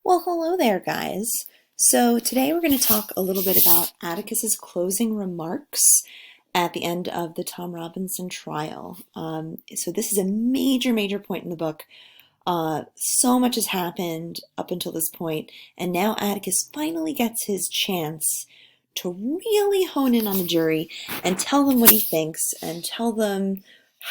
Well, hello there, guys. So today we're going to talk a little bit about Atticus's closing remarks at the end of the Tom Robinson trial. So this is a major point in the book. So much has happened up until this point, and now Atticus finally gets his chance to really hone in on the jury and tell them what he thinks and tell them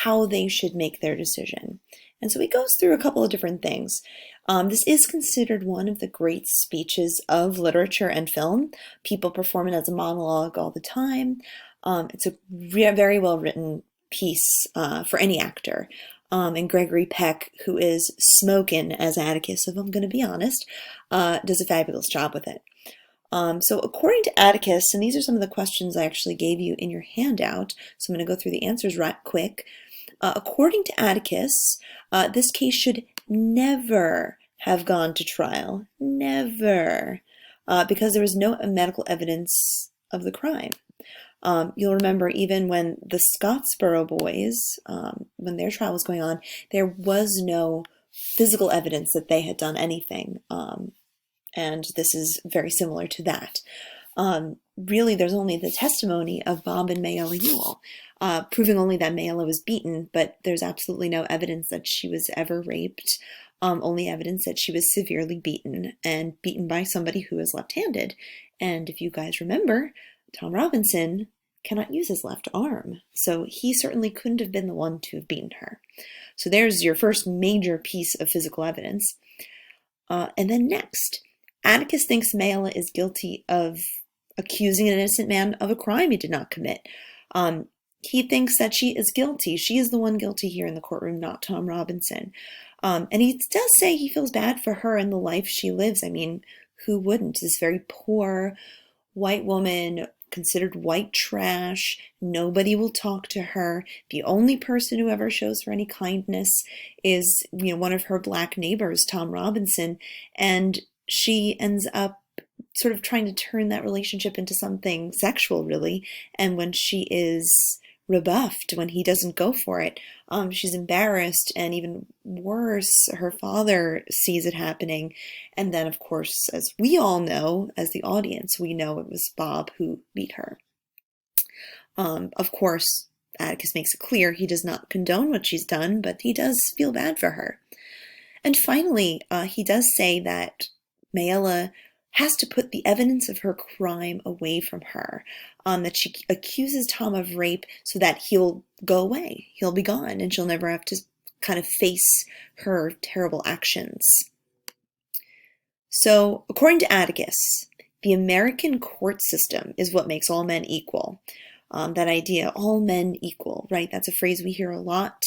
how they should make their decision. And so he goes through a couple of different things. This is considered one of the great speeches of literature and film. People perform it as a monologue all the time. It's a very well written piece for any actor. And Gregory Peck, who is smoking as Atticus, if I'm going to be honest, does a fabulous job with it. So according to Atticus, and these are some of the questions I actually gave you in your handout, so I'm going to go through the answers right quick. According to Atticus, this case should never have gone to trial. Never. Because there was no medical evidence of the crime. You'll remember even when the Scottsboro boys, when their trial was going on, there was no physical evidence that they had done anything. And this is very similar to that. Really, there's only the testimony of Bob and Mayella Ewell, proving only that Mayella was beaten, but there's absolutely no evidence that she was ever raped. Only evidence that she was severely beaten, and beaten by somebody who is left-handed. And if you guys remember, Tom Robinson cannot use his left arm, so he certainly couldn't have been the one to have beaten her. So there's your first major piece of physical evidence. And then next, Atticus thinks Mayella is guilty of accusing an innocent man of a crime he did not commit. He thinks that she is guilty. She is the one guilty here in the courtroom, not Tom Robinson. And he does say he feels bad for her and the life she lives. I mean, who wouldn't? This very poor white woman, considered white trash. Nobody will talk to her. The only person who ever shows her any kindness is, one of her black neighbors, Tom Robinson. And she ends up sort of trying to turn that relationship into something sexual, really. And when she is rebuffed, when he doesn't go for it, she's embarrassed, and even worse, her father sees it happening. And then, of course, as we all know, as the audience, we know it was Bob who beat her. Of course, Atticus makes it clear he does not condone what she's done, but he does feel bad for her. And finally, he does say that Mayella has to put the evidence of her crime away from her, that she accuses Tom of rape so that he'll go away, he'll be gone, and she'll never have to kind of face her terrible actions. So, according to Atticus, the American court system is what makes all men equal. That idea, all men equal, right? That's a phrase we hear a lot.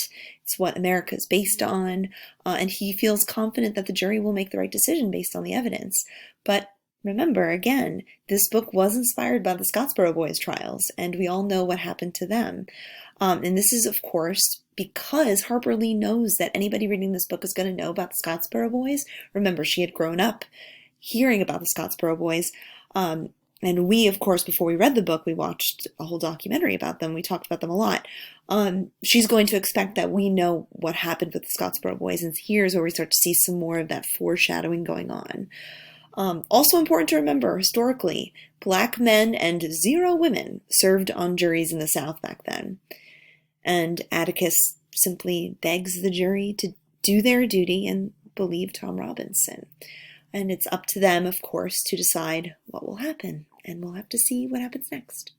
It's what America is based on, and he feels confident that the jury will make the right decision based on the evidence. But remember, again, this book was inspired by the Scottsboro boys' trials, and we all know what happened to them. And this is, of course, because Harper Lee knows that anybody reading this book is going to know about the Scottsboro boys. Remember, she had grown up hearing about the Scottsboro boys. And we, of course, before we read the book, we watched a whole documentary about them. We talked about them a lot. She's going to expect that we know what happened with the Scottsboro boys, and here's where we start to see some more of that foreshadowing going on. Also important to remember, historically, black men and 0 women served on juries in the South back then. And Atticus simply begs the jury to do their duty and believe Tom Robinson. And it's up to them, of course, to decide what will happen. And we'll have to see what happens next.